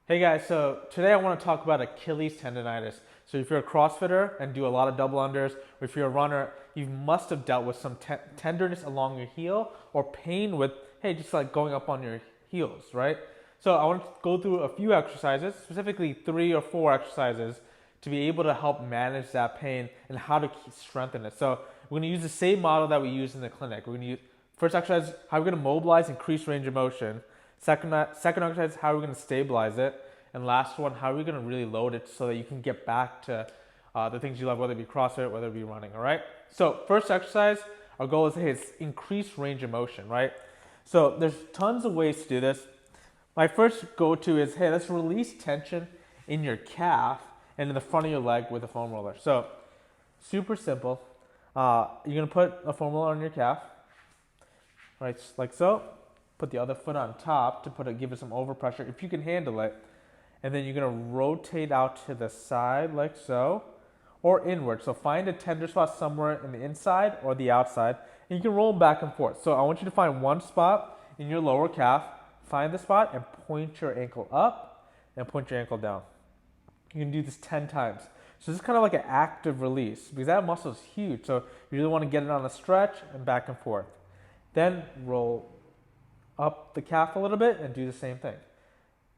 Hey guys, so today I want to talk about Achilles tendonitis. So if you're a CrossFitter and do a lot of double unders, or if you're a runner, you must have dealt with some tenderness along your heel or pain with, hey, just like going up on your heels, right? So I want to go through a few exercises, specifically 3 or 4 exercises to be able to help manage that pain and how to strengthen it. So we're going to use the same model that we use in the clinic. We're going to use, first exercise, how we're going to mobilize, increase range of motion. Second exercise, how we're going to stabilize it. And last one, how are we going to really load it so that you can get back to the things you love, whether it be CrossFit, whether it be running, all right? So first exercise, our goal is, hey, it's increase range of motion, right? So there's tons of ways to do this. My first go-to is, hey, let's release tension in your calf and in the front of your leg with a foam roller. So super simple. You're going to put a foam roller on your calf, right, like so. Put the other foot on top to give it some overpressure if you can handle it. And then you're going to rotate out to the side like so, or inward. So find a tender spot somewhere in the inside or the outside, and you can roll back and forth. So I want you to find one spot in your lower calf, find the spot, and point your ankle up and point your ankle down. You can do this 10 times. So this is kind of like an active release because that muscle is huge. So you really want to get it on a stretch and back and forth. Then roll up the calf a little bit and do the same thing.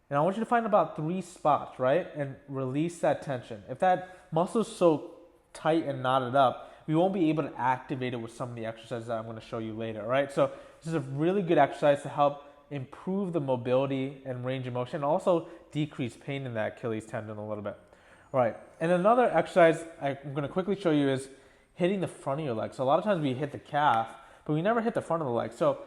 And I want you to find about 3 spots, right? And release that tension. If that muscle is so tight and knotted up, we won't be able to activate it with some of the exercises that I'm going to show you later, right? So this is a really good exercise to help improve the mobility and range of motion and also decrease pain in that Achilles tendon a little bit. All right, and another exercise I'm going to quickly show you is hitting the front of your leg. So a lot of times we hit the calf, but we never hit the front of the leg. So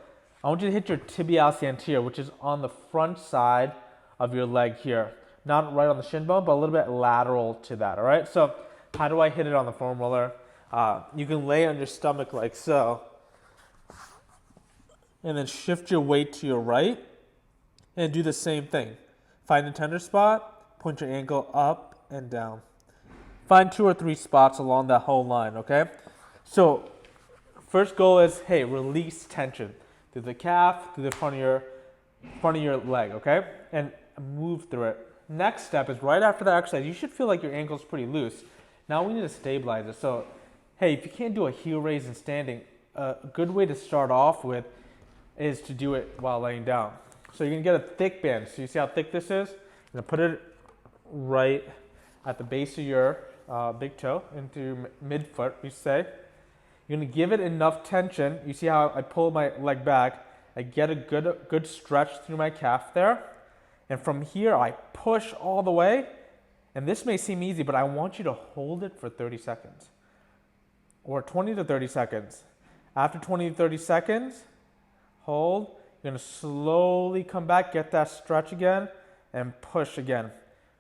I want you to hit your tibialis anterior, which is on the front side of your leg here. Not right on the shin bone, but a little bit lateral to that, all right? So how do I hit it on the foam roller? You can lay on your stomach like so, and then shift your weight to your right, and do the same thing. Find a tender spot, point your ankle up and down. Find 2 or 3 spots along that whole line, okay? So first goal is, hey, release tension through the calf, through the front of your leg, okay? And move through it. Next step is right after that exercise, you should feel like your ankle's pretty loose. Now we need to stabilize it. So, hey, if you can't do a heel raise in standing, a good way to start off with is to do it while laying down. So you're gonna get a thick band. So you see how thick this is? You're gonna put it right at the base of your big toe into your midfoot, we say. You're gonna give it enough tension. You see how I pull my leg back, I get a good stretch through my calf there. And from here, I push all the way. And this may seem easy, but I want you to hold it for 30 seconds or 20 to 30 seconds. After 20 to 30 seconds, hold. You're going to slowly come back, get that stretch again, and push again.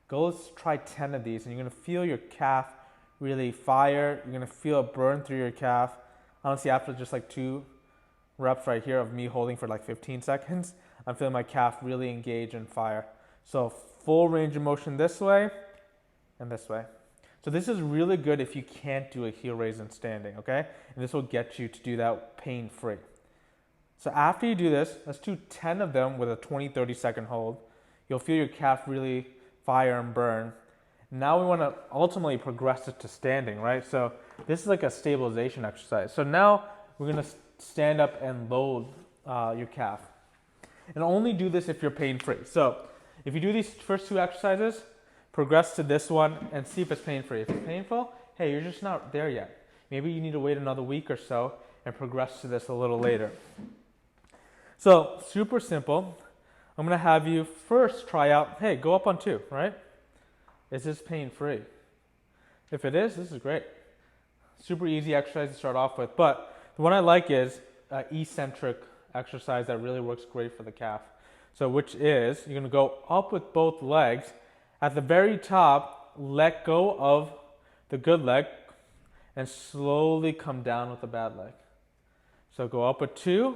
Go, let's try 10 of these. And you're going to feel your calf really fire. You're going to feel it burn through your calf. Honestly, after just like 2 reps right here of me holding for like 15 seconds, I'm feeling my calf really engage and fire. So full range of motion this way and this way. So this is really good if you can't do a heel raise in standing, okay? And this will get you to do that pain-free. So after you do this, let's do 10 of them with a 20-30 second hold. You'll feel your calf really fire and burn. Now we want to ultimately progress it to standing, right? So this is like a stabilization exercise. So now we're going to stand up and load your calf. And only do this if you're pain-free. So if you do these first 2 exercises, progress to this one and see if it's pain-free. If it's painful, hey, you're just not there yet. Maybe you need to wait another week or so and progress to this a little later. So super simple. I'm going to have you first try out, hey, go up on 2, right? Is this pain-free? If it is, this is great. Super easy exercise to start off with. But the one I like is eccentric exercise that really works great for the calf. So which is, you're going to go up with both legs. At the very top, let go of the good leg and slowly come down with the bad leg. So go up with 2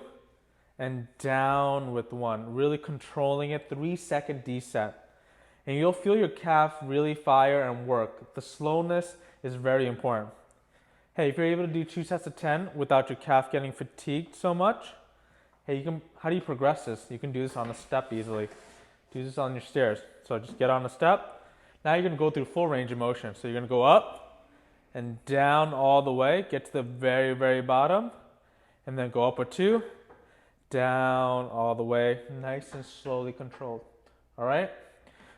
and down with 1, really controlling it, 3-second descent. And you'll feel your calf really fire and work. The slowness is very important. Hey, if you're able to do 2 sets of 10 without your calf getting fatigued so much, hey, how do you progress this? You can do this on a step easily. Do this on your stairs. So just get on a step. Now you're going to go through full range of motion. So you're going to go up and down all the way, get to the very, very bottom, and then go up with 2, down all the way, nice and slowly controlled. All right?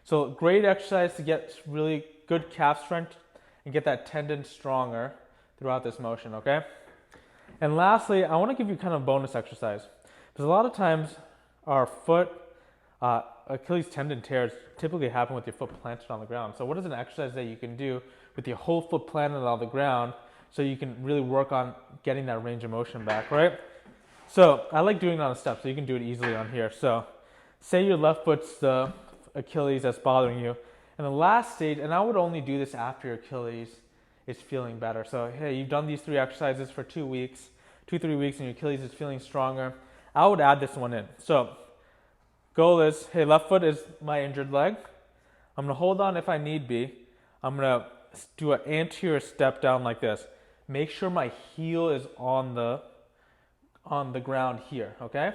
So great exercise to get really good calf strength and get that tendon stronger throughout this motion, okay? And lastly, I want to give you kind of a bonus exercise. Because a lot of times our foot, Achilles tendon tears typically happen with your foot planted on the ground. So what is an exercise that you can do with your whole foot planted on the ground so you can really work on getting that range of motion back, right? So I like doing it on a step, so you can do it easily on here. So say your left foot's the Achilles that's bothering you. And the last stage, and I would only do this after your Achilles is feeling better. So hey, you've done these 3 exercises for 2 weeks, 2-3 weeks, and your Achilles is feeling stronger. I would add this one in. So goal is, hey, left foot is my injured leg. I'm gonna hold on if I need be. I'm gonna do an anterior step down like this. Make sure my heel is on the ground here, okay?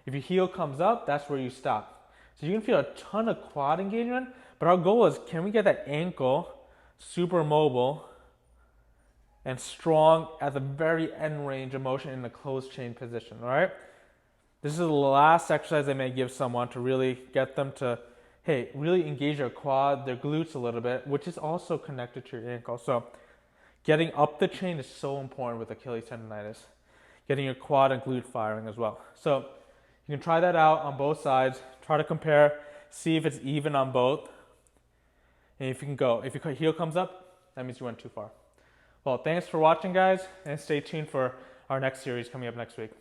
If your heel comes up, that's where you stop. So you can feel a ton of quad engagement, but our goal is, can we get that ankle super mobile and strong at the very end range of motion in the closed chain position, all right? This is the last exercise I may give someone to really get them to, hey, really engage their quad, their glutes a little bit, which is also connected to your ankle. So getting up the chain is so important with Achilles tendonitis. Getting your quad and glute firing as well. So you can try that out on both sides. Try to compare, see if it's even on both. And if your heel comes up, that means you went too far. Well, thanks for watching, guys, and stay tuned for our next series coming up next week.